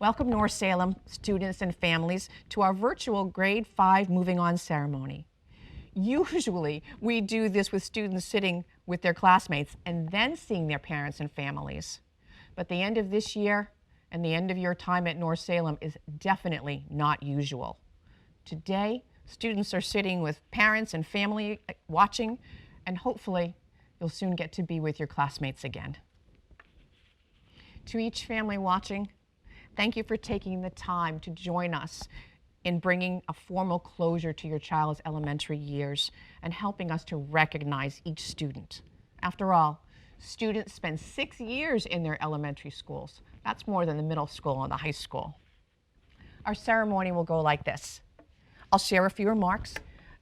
Welcome North Salem students and families to our virtual grade 5 moving on ceremony. Usually we do this with students sitting with their classmates and then seeing their parents and families. But the end of this year and the end of your time at North Salem is definitely not usual. Today, students are sitting with parents and family watching, and hopefully you'll soon get to be with your classmates again. To each family watching, thank you for taking the time to join us in bringing a formal closure to your child's elementary years and helping us to recognize each student. After all, students spend 6 years in their elementary schools. That's more than the middle school and the high school. Our ceremony will go like this. I'll share a few remarks.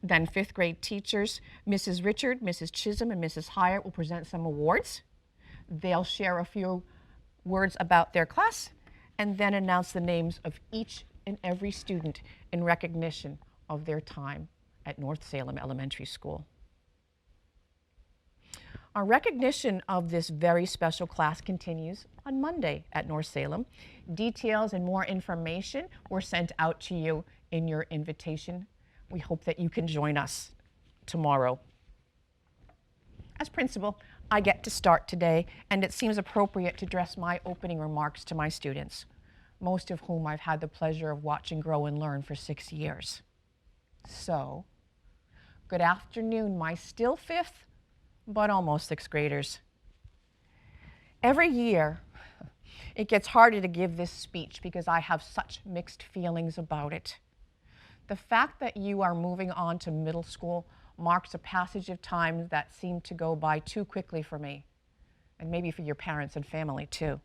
Then 5th grade teachers, Mrs. Richard, Mrs. Chisholm, and Mrs. Hyatt will present some awards. They'll share a few words about their class and then announce the names of each and every student in recognition of their time at North Salem Elementary School. Our recognition of this very special class continues on Monday at North Salem. Details and more information were sent out to you in your invitation. We hope that you can join us tomorrow. As principal, I get to start today, and it seems appropriate to address my opening remarks to my students, most of whom I've had the pleasure of watching grow and learn for 6 years. So, good afternoon, my still 5th, but almost 6th graders. Every year, it gets harder to give this speech because I have such mixed feelings about it. The fact that you are moving on to middle school marks a passage of time that seemed to go by too quickly for me, and maybe for your parents and family too.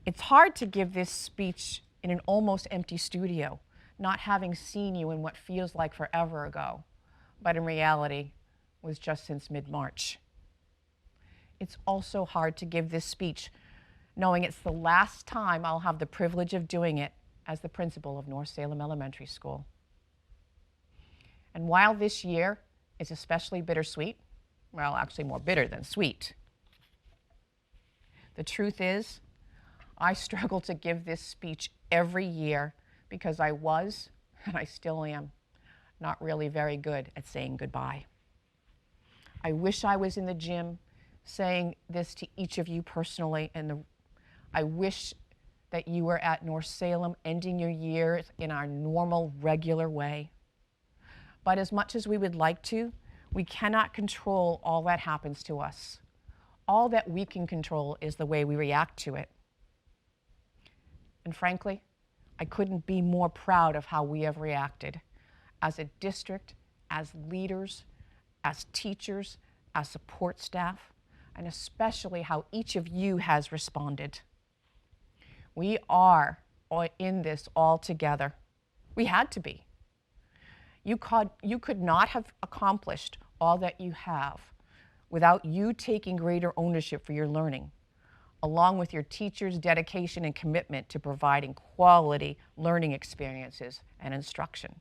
It's hard to give this speech in an almost empty studio, not having seen you in what feels like forever ago, but in reality was just since mid-March. It's also hard to give this speech knowing it's the last time I'll have the privilege of doing it as the principal of North Salem Elementary School. And while this year is especially bittersweet, well, actually more bitter than sweet, the truth is, I struggle to give this speech every year because I was, and I still am, not really very good at saying goodbye. I wish I was in the gym saying this to each of you personally, and I wish that you were at North Salem ending your year in our normal, regular way. But as much as we would like to, we cannot control all that happens to us. All that we can control is the way we react to it. And frankly, I couldn't be more proud of how we have reacted as a district, as leaders, as teachers, as support staff, and especially how each of you has responded. We are in this all together. We had to be. You could not have accomplished all that you have without you taking greater ownership for your learning, along with your teachers' dedication and commitment to providing quality learning experiences and instruction.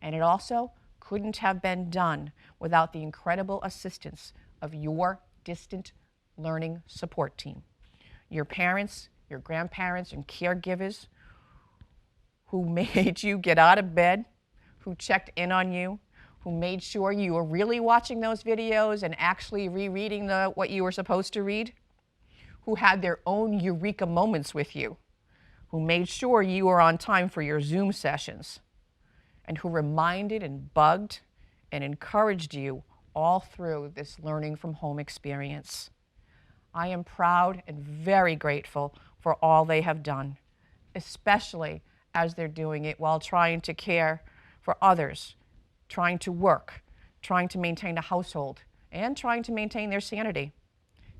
And it also couldn't have been done without the incredible assistance of your distant learning support team, your parents, your grandparents, and caregivers who made you get out of bed, who checked in on you, who made sure you were really watching those videos and actually rereading what you were supposed to read, who had their own eureka moments with you, who made sure you were on time for your Zoom sessions, and who reminded and bugged and encouraged you all through this learning from home experience. I am proud and very grateful for all they have done, especially as they're doing it while trying to care for others, trying to work, trying to maintain a household, and trying to maintain their sanity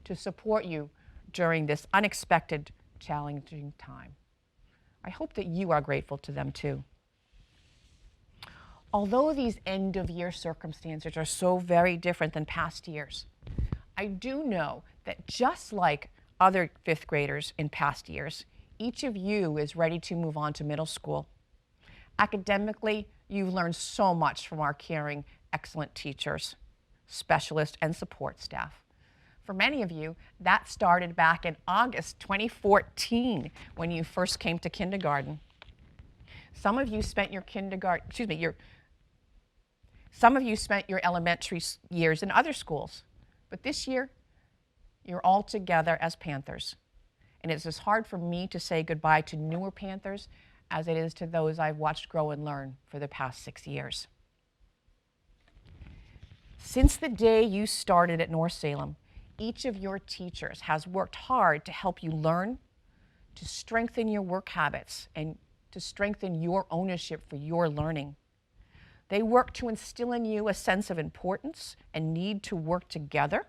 to support you during this unexpected, challenging time. I hope that you are grateful to them too. Although these end-of-year circumstances are so very different than past years, I do know that just like other 5th graders in past years, each of you is ready to move on to middle school. Academically, you've learned so much from our caring, excellent teachers, specialists, and support staff. For many of you, that started back in August 2014 when you first came to kindergarten. Some of you spent your some of you spent your elementary years in other schools, but this year, you're all together as Panthers. And it's as hard for me to say goodbye to newer Panthers as it is to those I've watched grow and learn for the past 6 years. Since the day you started at North Salem, each of your teachers has worked hard to help you learn, to strengthen your work habits, and to strengthen your ownership for your learning. They work to instill in you a sense of importance and need to work together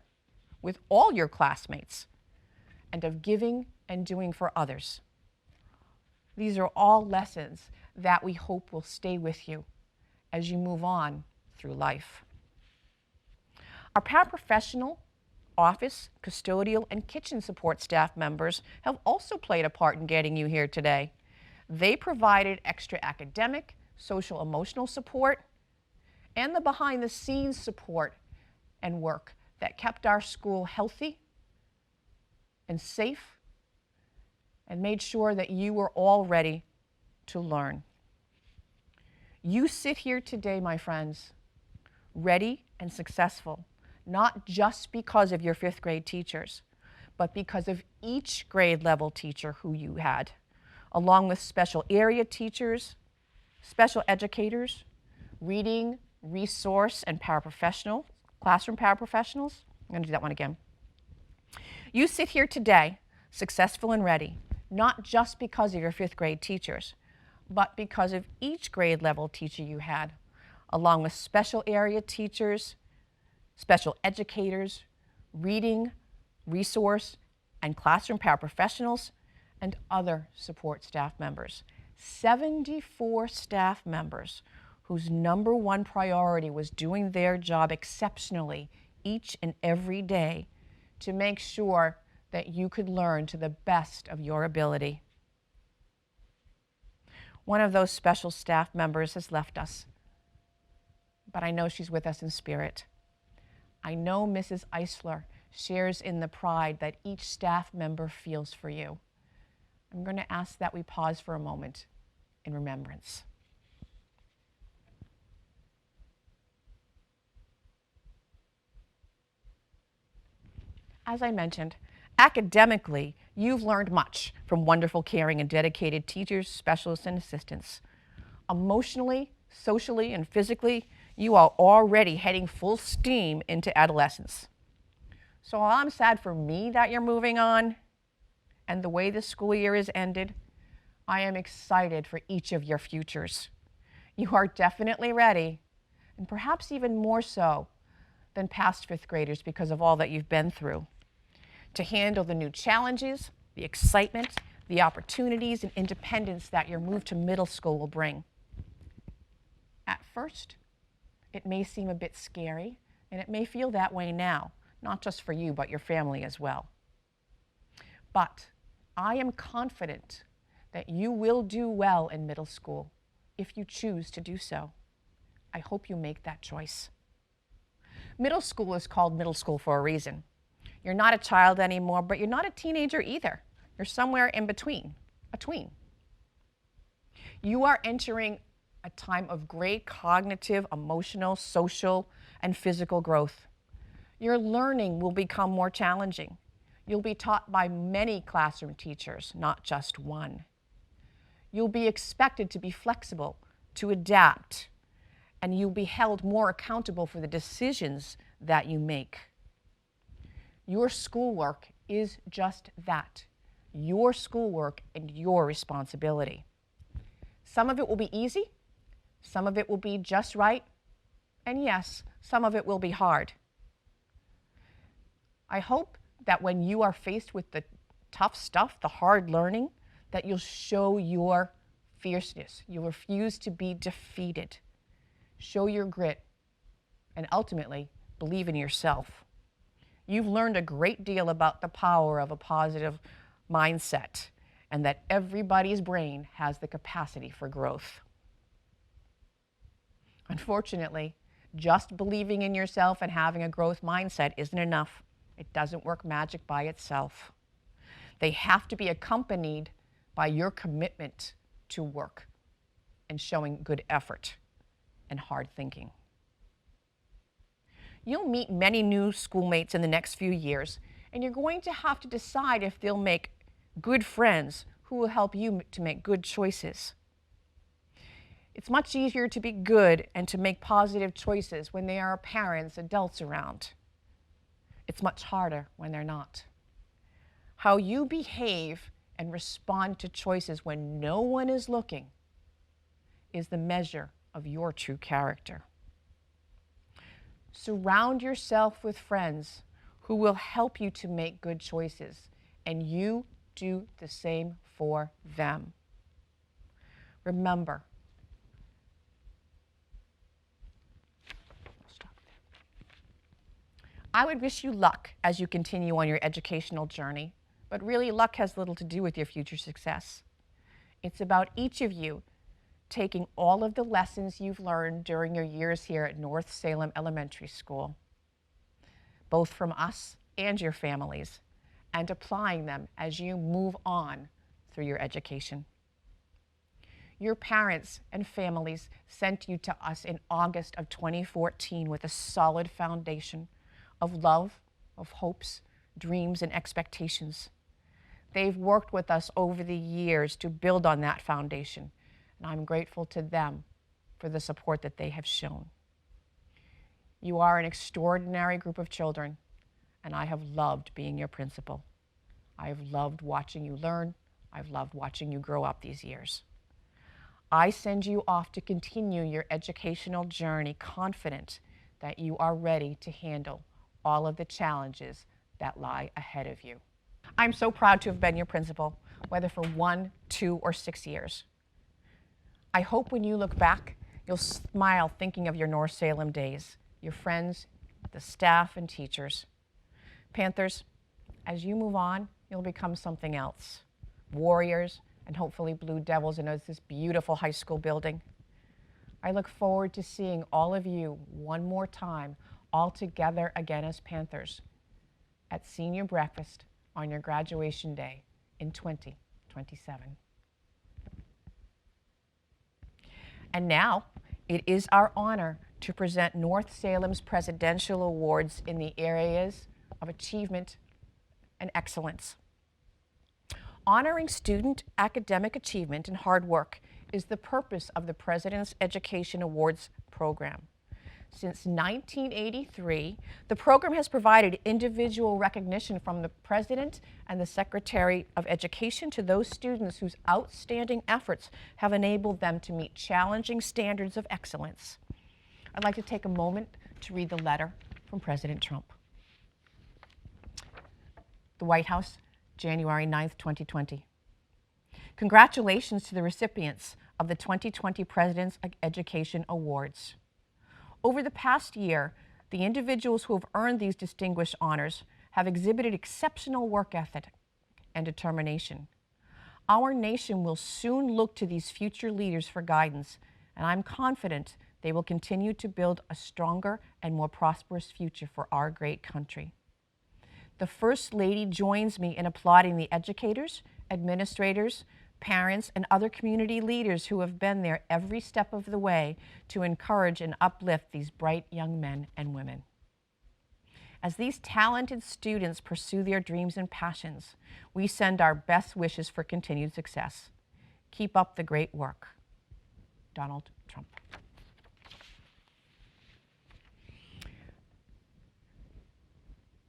with all your classmates, and of giving and doing for others. These are all lessons that we hope will stay with you as you move on through life. Our paraprofessional, office, custodial, and kitchen support staff members have also played a part in getting you here today. They provided extra academic, social, emotional support, and the behind-the-scenes support and work that kept our school healthy and safe and made sure that you were all ready to learn. You sit here today, my friends, ready and successful, not just because of your 5th grade teachers, but because of each grade level teacher who you had, along with special area teachers, special educators, reading, resource, and paraprofessional, classroom paraprofessionals. I'm going to do that one again. You sit here today, successful and ready, not just because of your 5th grade teachers, but because of each grade level teacher you had, along with special area teachers, special educators, reading, resource, and classroom paraprofessionals, and other support staff members. 74 staff members whose #1 priority was doing their job exceptionally each and every day to make sure that you could learn to the best of your ability. One of those special staff members has left us, but I know she's with us in spirit. I know Mrs. Eisler shares in the pride that each staff member feels for you. I'm going to ask that we pause for a moment in remembrance. As I mentioned, academically, you've learned much from wonderful, caring, and dedicated teachers, specialists, and assistants. Emotionally, socially, and physically, you are already heading full steam into adolescence. So while I'm sad for me that you're moving on and the way this school year is ended, I am excited for each of your futures. You are definitely ready, and perhaps even more so than past 5th graders because of all that you've been through, to handle the new challenges, the excitement, the opportunities, and independence that your move to middle school will bring. At first, it may seem a bit scary, and it may feel that way now, not just for you, but your family as well. But I am confident that you will do well in middle school if you choose to do so. I hope you make that choice. Middle school is called middle school for a reason. You're not a child anymore, but you're not a teenager either. You're somewhere in between, a tween. You are entering a time of great cognitive, emotional, social, and physical growth. Your learning will become more challenging. You'll be taught by many classroom teachers, not just one. You'll be expected to be flexible, to adapt, and you'll be held more accountable for the decisions that you make. Your schoolwork is just that, your schoolwork and your responsibility. Some of it will be easy, some of it will be just right, and yes, some of it will be hard. I hope that when you are faced with the tough stuff, the hard learning, that you'll show your fierceness. You'll refuse to be defeated. Show your grit, and ultimately, believe in yourself. You've learned a great deal about the power of a positive mindset, and that everybody's brain has the capacity for growth. Unfortunately, just believing in yourself and having a growth mindset isn't enough. It doesn't work magic by itself. They have to be accompanied by your commitment to work and showing good effort and hard thinking. You'll meet many new schoolmates in the next few years, and you're going to have to decide if they'll make good friends who will help you to make good choices. It's much easier to be good and to make positive choices when there are parents, adults around. It's much harder when they're not. How you behave and respond to choices when no one is looking is the measure of your true character. Surround yourself with friends who will help you to make good choices, and you do the same for them. Remember, I would wish you luck as you continue on your educational journey, but really luck has little to do with your future success. It's about each of you taking all of the lessons you've learned during your years here at North Salem Elementary School, both from us and your families, and applying them as you move on through your education. Your parents and families sent you to us in August of 2014 with a solid foundation of love, of hopes, dreams, and expectations. They've worked with us over the years to build on that foundation, and I'm grateful to them for the support that they have shown. You are an extraordinary group of children, and I have loved being your principal. I have loved watching you learn. I've loved watching you grow up these years. I send you off to continue your educational journey confident that you are ready to handle all of the challenges that lie ahead of you. I'm so proud to have been your principal, whether for 1, 2, or 6 years. I hope when you look back, you'll smile thinking of your North Salem days, your friends, the staff, and teachers. Panthers, as you move on, you'll become something else. Warriors, and hopefully Blue Devils in this beautiful high school building. I look forward to seeing all of you one more time, all together again as Panthers, at senior breakfast on your graduation day in 2027. And now, it is our honor to present North Salem's Presidential Awards in the areas of achievement and excellence. Honoring student academic achievement and hard work is the purpose of the President's Education Awards program. Since 1983, the program has provided individual recognition from the President and the Secretary of Education to those students whose outstanding efforts have enabled them to meet challenging standards of excellence. I'd like to take a moment to read the letter from President Trump. The White House, January 9th, 2020. Congratulations to the recipients of the 2020 President's Education Awards. Over the past year, the individuals who have earned these distinguished honors have exhibited exceptional work ethic and determination. Our nation will soon look to these future leaders for guidance, and I'm confident they will continue to build a stronger and more prosperous future for our great country. The First Lady joins me in applauding the educators, administrators, parents, and other community leaders who have been there every step of the way to encourage and uplift these bright young men and women. As these talented students pursue their dreams and passions, we send our best wishes for continued success. Keep up the great work. Donald Trump.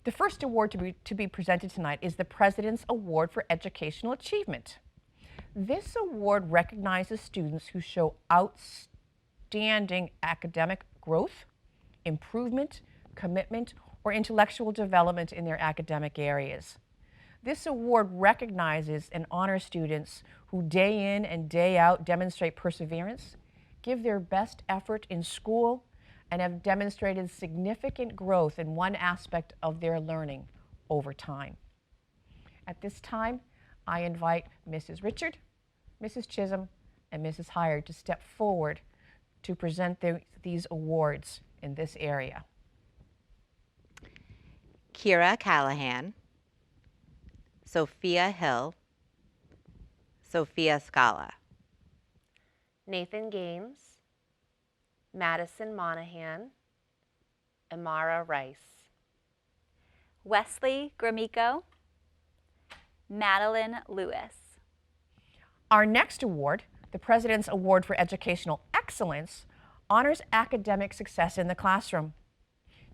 The first award to be presented tonight is the President's Award for Educational Achievement. This award recognizes students who show outstanding academic growth, improvement, commitment, or intellectual development in their academic areas. This award recognizes and honors students who day in and day out demonstrate perseverance, give their best effort in school, and have demonstrated significant growth in one aspect of their learning over time. At this time, I invite Mrs. Richard, Mrs. Chisholm, and Mrs. Hyatt to step forward to present these awards in this area. Kira Callahan, Sophia Hill, Sophia Scala. Nathan Gaines, Madison Monahan, Amara Rice. Wesley Gramico, Madeline Lewis. Our next award, the President's Award for Educational Excellence, honors academic success in the classroom.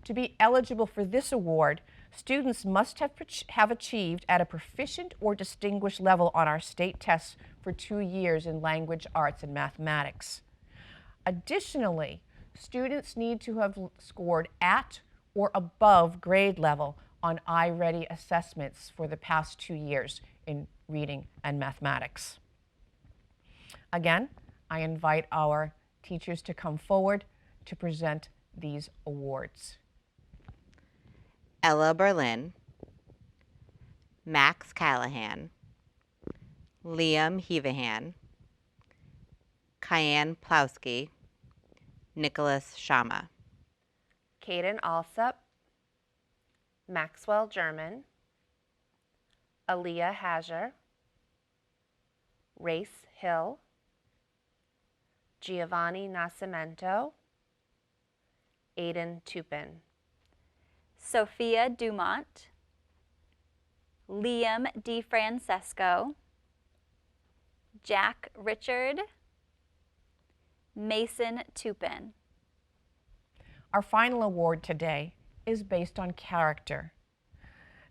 To be eligible for this award, students must have achieved at a proficient or distinguished level on our state tests for 2 years in language, arts, and mathematics. Additionally, students need to have scored at or above grade level on iReady assessments for the past 2 years in reading and mathematics. Again, I invite our teachers to come forward to present these awards. Ella Berlin, Max Callahan, Liam Hevahan, Kyan Plowski, Nicholas Shama. Caden Alsup, Maxwell German, Aaliyah Hajer, Race Hill, Giovanni Nascimento, Aiden Tupin. Sophia Dumont, Liam DeFrancesco, Jack Richard, Mason Tupin. Our final award today is based on character.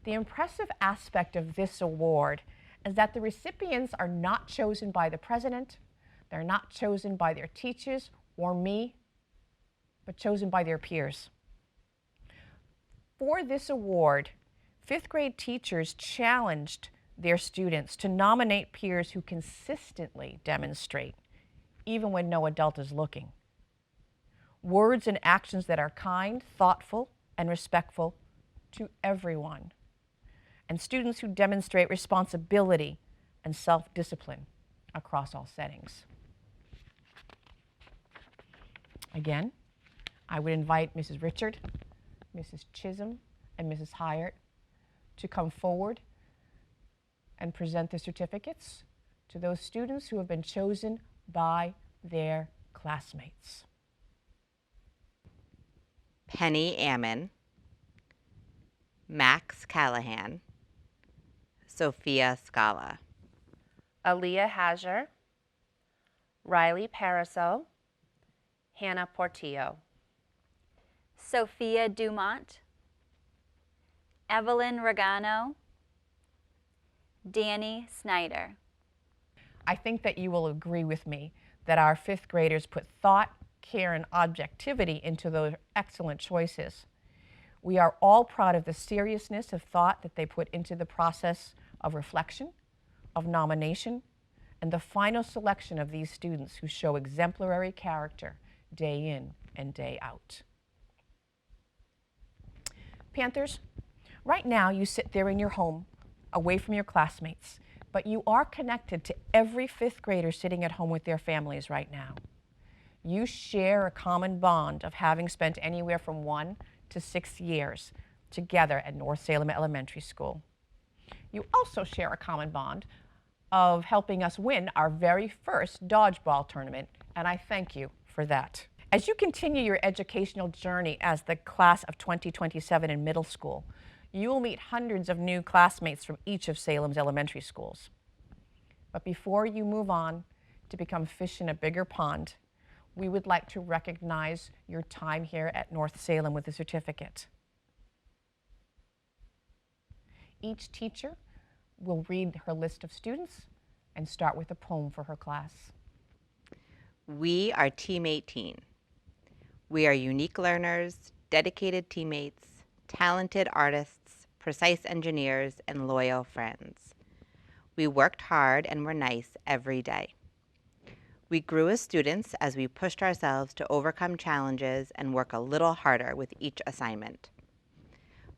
The impressive aspect of this award is that the recipients are not chosen by the president, they're not chosen by their teachers or me, but chosen by their peers. For this award, 5th grade teachers challenged their students to nominate peers who consistently demonstrate, even when no adult is looking, words and actions that are kind, thoughtful, and respectful to everyone, and students who demonstrate responsibility and self-discipline across all settings. Again, I would invite Mrs. Richard, Mrs. Chisholm, and Mrs. Hyatt to come forward and present the certificates to those students who have been chosen by their classmates. Penny Ammon, Max Callahan, Sophia Scala. Aaliyah Hajer, Riley Paraso, Hannah Portillo. Sophia Dumont, Evelyn Regano, Danny Snyder. I think that you will agree with me that our 5th graders put thought, care, and objectivity into those excellent choices. We are all proud of the seriousness of thought that they put into the process of reflection, of nomination, and the final selection of these students who show exemplary character day in and day out. Panthers, right now you sit there in your home, away from your classmates, but you are connected to every 5th grader sitting at home with their families right now. You share a common bond of having spent anywhere from 1 to 6 years together at North Salem Elementary School. You also share a common bond of helping us win our very first dodgeball tournament, and I thank you for that. As you continue your educational journey as the class of 2027 in middle school, you will meet hundreds of new classmates from each of Salem's elementary schools. But before you move on to become fish in a bigger pond, we would like to recognize your time here at North Salem with a certificate. Each teacher will read her list of students and start with a poem for her class. We are Team 18. We are unique learners, dedicated teammates, talented artists, precise engineers, and loyal friends. We worked hard and were nice every day. We grew as students as we pushed ourselves to overcome challenges and work a little harder with each assignment.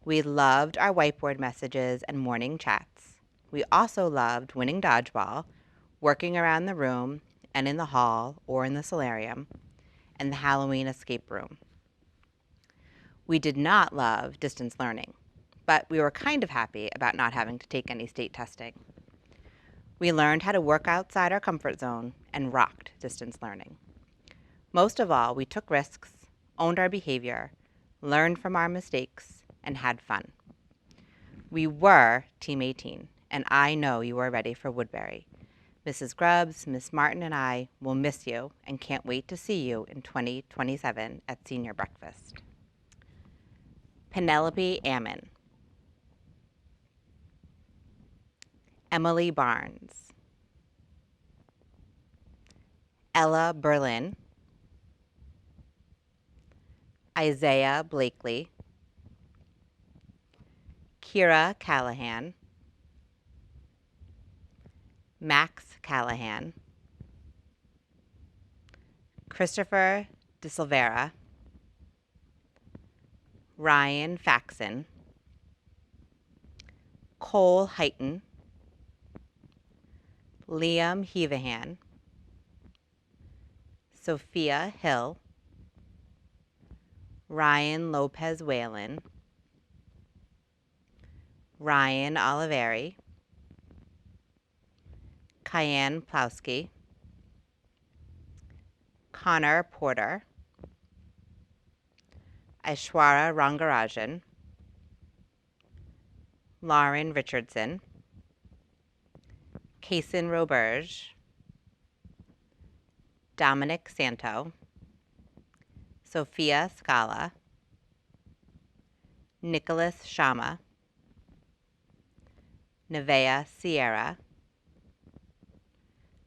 We loved our whiteboard messages and morning chats. We also loved winning dodgeball, working around the room and in the hall or in the solarium, and the Halloween escape room. We did not love distance learning, but we were kind of happy about not having to take any state testing. We learned how to work outside our comfort zone and rocked distance learning. Most of all, we took risks, owned our behavior, learned from our mistakes, and had fun. We were Team 18, and I know you are ready for Woodbury. Mrs. Grubbs, Miss Martin, and I will miss you and can't wait to see you in 2027 at senior breakfast. Penelope Ammon, Emily Barnes, Ella Berlin, Isaiah Blakely, Kira Callahan, Max Callahan, Christopher De Silveira, Ryan Faxon, Cole Heighton, Liam Hevahan, Sophia Hill, Ryan Lopez Whalen, Ryan Oliveri, Cayenne Plowski, Connor Porter, Aishwara Rangarajan, Lauren Richardson, Kason Roberge, Dominic Santo, Sophia Scala, Nicholas Shama, Nevea Sierra,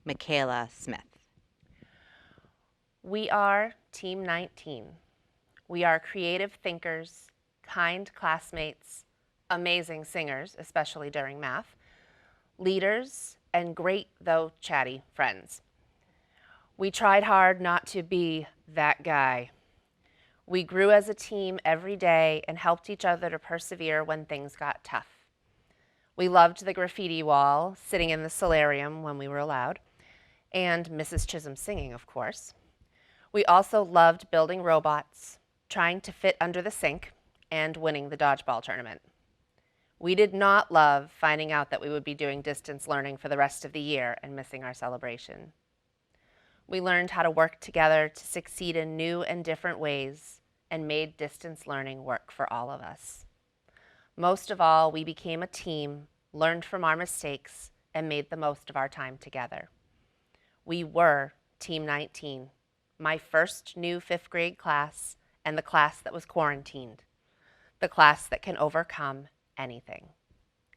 Michaela Smith. We are Team 19. We are creative thinkers, kind classmates, amazing singers, especially during math, leaders, and great, though chatty, friends. We tried hard not to be that guy. We grew as a team every day and helped each other to persevere when things got tough. We loved the graffiti wall, sitting in the solarium when we were allowed, and Mrs. Chisholm singing, of course. We also loved building robots, trying to fit under the sink, and winning the dodgeball tournament. We did not love finding out that we would be doing distance learning for the rest of the year and missing our celebration. We learned how to work together to succeed in new and different ways and made distance learning work for all of us. Most of all, we became a team, learned from our mistakes, and made the most of our time together. We were Team 19, my first new 5th grade class and the class that was quarantined, the class that can overcome anything.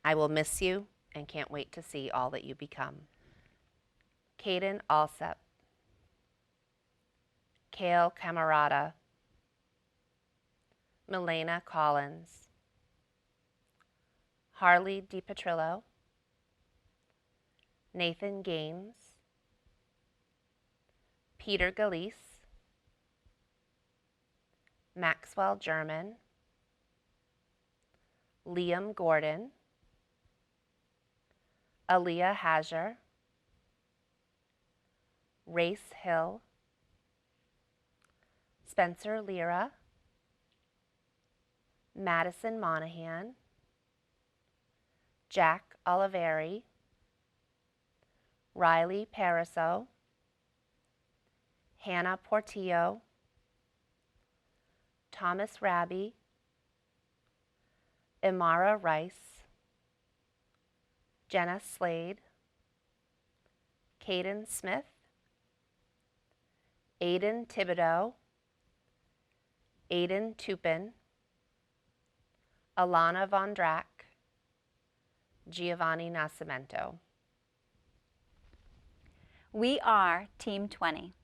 I will miss you and can't wait to see all that you become. Caden Alsep, Kale Camarada, Milena Collins, Harley DiPetrillo, Nathan Gaines, Peter Galise, Maxwell German, Liam Gordon, Aaliyah Hajer, Race Hill, Spencer Lira, Madison Monahan, Jack Oliveri, Riley Pariseau, Hannah Portillo, Thomas Raby, Imara Rice, Jenna Slade, Caden Smith, Aiden Thibodeau, Aiden Tupin, Alana Von Drack, Giovanni Nascimento. We are Team 20.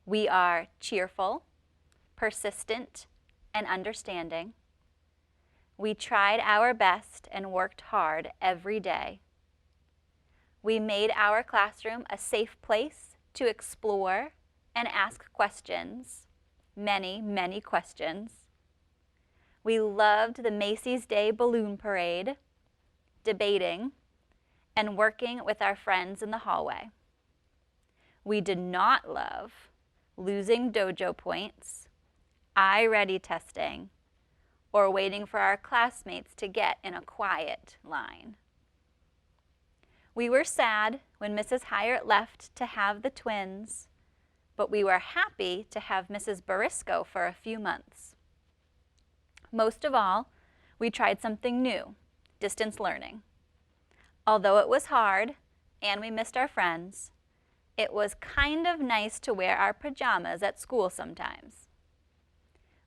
We are cheerful, persistent, and understanding. We tried our best and worked hard every day. We made our classroom a safe place to explore and ask questions, many, many questions. We loved the Macy's Day Balloon Parade, debating, and working with our friends in the hallway. We did not love losing dojo points, eye-ready testing, or waiting for our classmates to get in a quiet line. We were sad when Mrs. Hyatt left to have the twins, but we were happy to have Mrs. Barisco for a few months. Most of all, we tried something new, distance learning. Although it was hard and we missed our friends, it was kind of nice to wear our pajamas at school sometimes.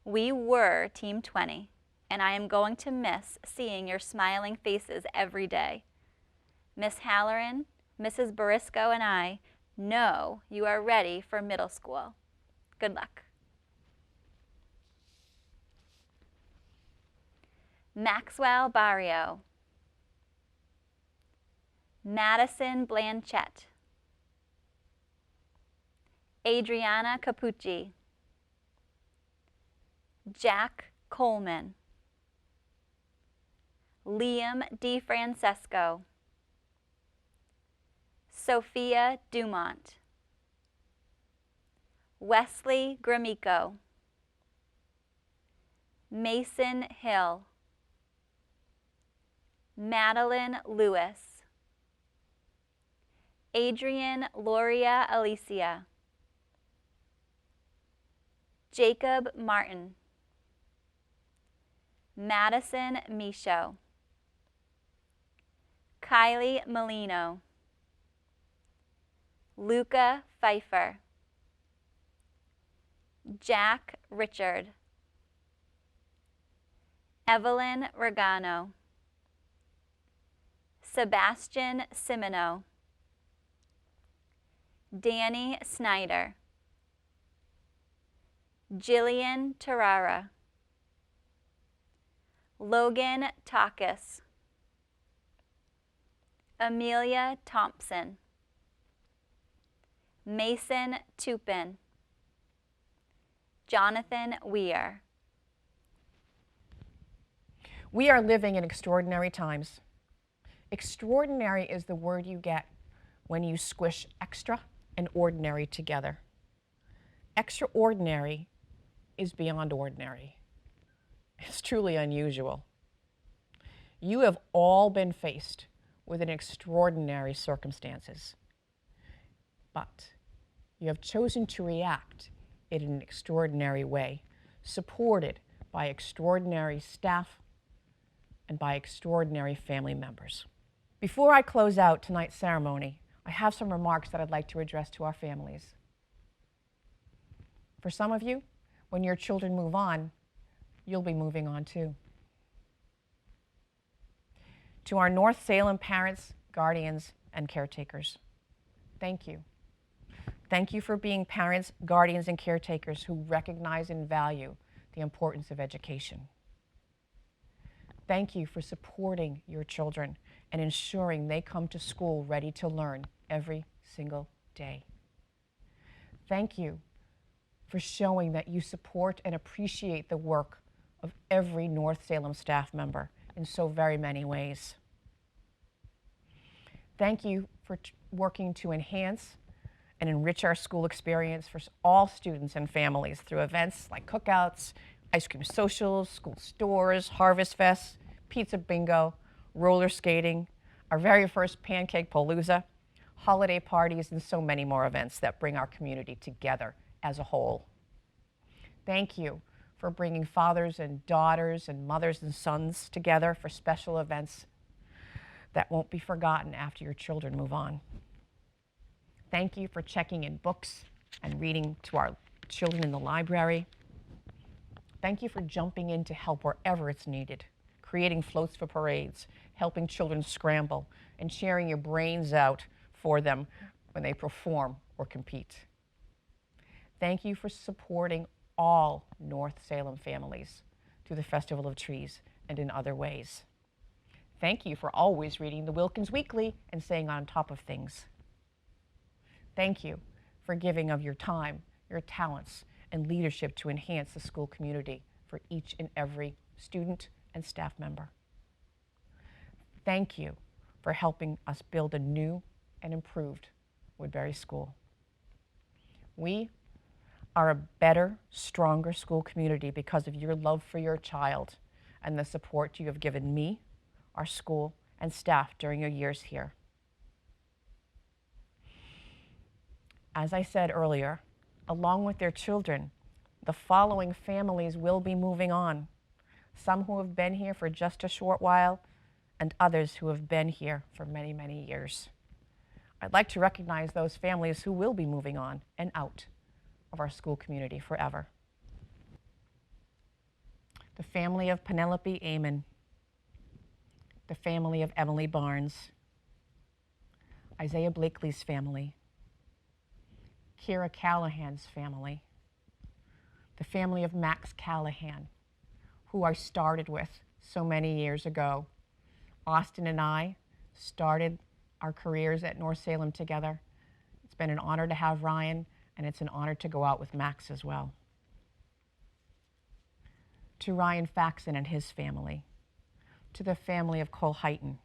We were Team 20, and I am going to miss seeing your smiling faces every day. Miss Halloran, Mrs. Barisco, and I know you are ready for middle school. Good luck. Maxwell Barrio, Madison Blanchett, Adriana Capucci, Jack Coleman, Liam DeFrancesco, Sophia Dumont, Wesley Gramico, Mason Hill, Madeline Lewis, Adrian Loria Alicia, Jacob Martin, Madison Michaud, Kylie Molino, Luca Pfeiffer, Jack Richard, Evelyn Regano, Sebastian Simino, Danny Snyder, Jillian Tarara, Logan Takis, Amelia Thompson, Mason Tupin, Jonathan Weir. We are living in extraordinary times. Extraordinary is the word you get when you squish extra and ordinary together. Extraordinary is beyond ordinary. It's truly unusual. You have all been faced with an extraordinary circumstances, but you have chosen to react in an extraordinary way, supported by extraordinary staff and by extraordinary family members. Before I close out tonight's ceremony, I have some remarks that I'd like to address to our families. For some of you, when your children move on, you'll be moving on too. To our North Salem parents, guardians, and caretakers, thank you. Thank you for being parents, guardians, and caretakers who recognize and value the importance of education. Thank you for supporting your children and ensuring they come to school ready to learn every single day. Thank you for showing that you support and appreciate the work of every North Salem staff member in so very many ways. Thank you for working to enhance and enrich our school experience for all students and families through events like cookouts, ice cream socials, school stores, harvest fests, pizza bingo, roller skating, our very first pancake palooza, holiday parties, and so many more events that bring our community together as a whole. Thank you for bringing fathers and daughters and mothers and sons together for special events that won't be forgotten after your children move on. Thank you for checking in books and reading to our children in the library. Thank you for jumping in to help wherever it's needed, creating floats for parades, helping children scramble, and sharing your brains out for them when they perform or compete. Thank you for supporting all North Salem families through the Festival of Trees and in other ways. Thank you for always reading the Wilkins Weekly and staying on top of things. Thank you for giving of your time, your talents, and leadership to enhance the school community for each and every student and staff member. Thank you for helping us build a new and improved Woodbury School. We are a better, stronger school community because of your love for your child, and the support you have given me, our school, and staff during your years here. As I said earlier, along with their children, the following families will be moving on. Some who have been here for just a short while, and others who have been here for many, many years. I'd like to recognize those families who will be moving on and out of our school community forever. The family of Penelope Amon, the family of Emily Barnes, Isaiah Blakely's family, Kira Callahan's family, the family of Max Callahan, who I started with so many years ago. Austin and I started our careers at North Salem together. It's been an honor to have Ryan, and it's an honor to go out with Max as well. To Ryan Faxon and his family, to the family of Cole Heighton,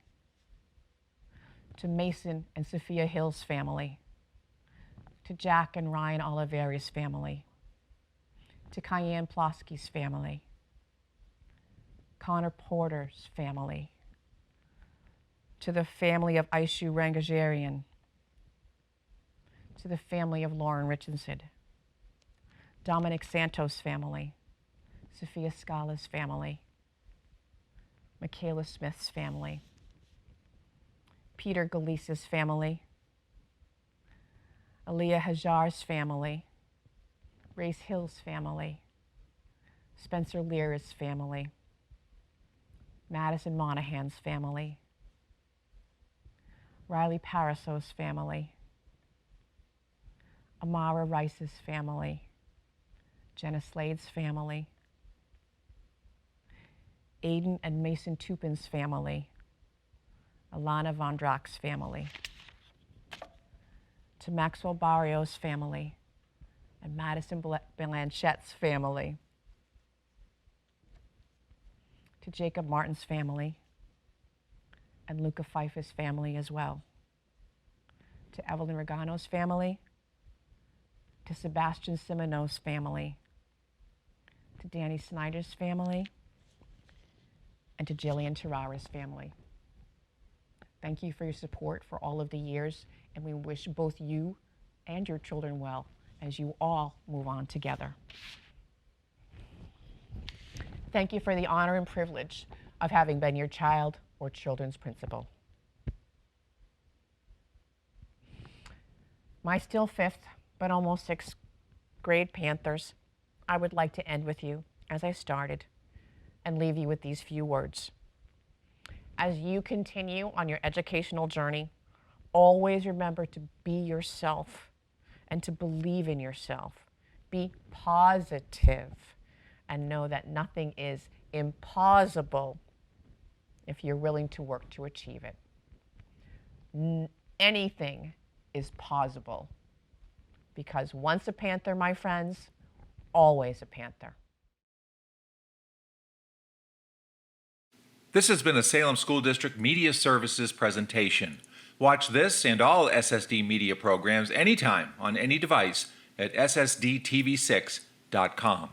to Mason and Sophia Hill's family, to Jack and Ryan Oliveri's family, to Cayenne Plosky's family, Connor Porter's family, to the family of Aishu Rangajarian, to the family of Lauren Richardson, Dominic Santos' family, Sophia Scala's family, Michaela Smith's family, Peter Galisa's family, Aaliyah Hajar's family, Race Hill's family, Spencer Lear's family, Madison Monahan's family, Riley Paraso's family, Amara Rice's family, Jenna Slade's family, Aiden and Mason Tupin's family, Alana Von Drack's family, to Maxwell Barrios' family, and Madison Blanchette's family, to Jacob Martin's family, and Luca Pfeiffer's family as well, to Evelyn Regano's family, to Sebastian Simoneau's family, to Danny Snyder's family, and to Jillian Terrara's family. Thank you for your support for all of the years, and we wish both you and your children well as you all move on together. Thank you for the honor and privilege of having been your child or children's principal. My still fifth, but almost sixth grade Panthers, I would like to end with you as I started and leave you with these few words. As you continue on your educational journey, always remember to be yourself and to believe in yourself. Be positive and know that nothing is impossible if you're willing to work to achieve it. Anything is possible because once a Panther, my friends, always a Panther. This has been a Salem School District Media Services presentation. Watch this and all SSD media programs anytime on any device at ssdtv6.com.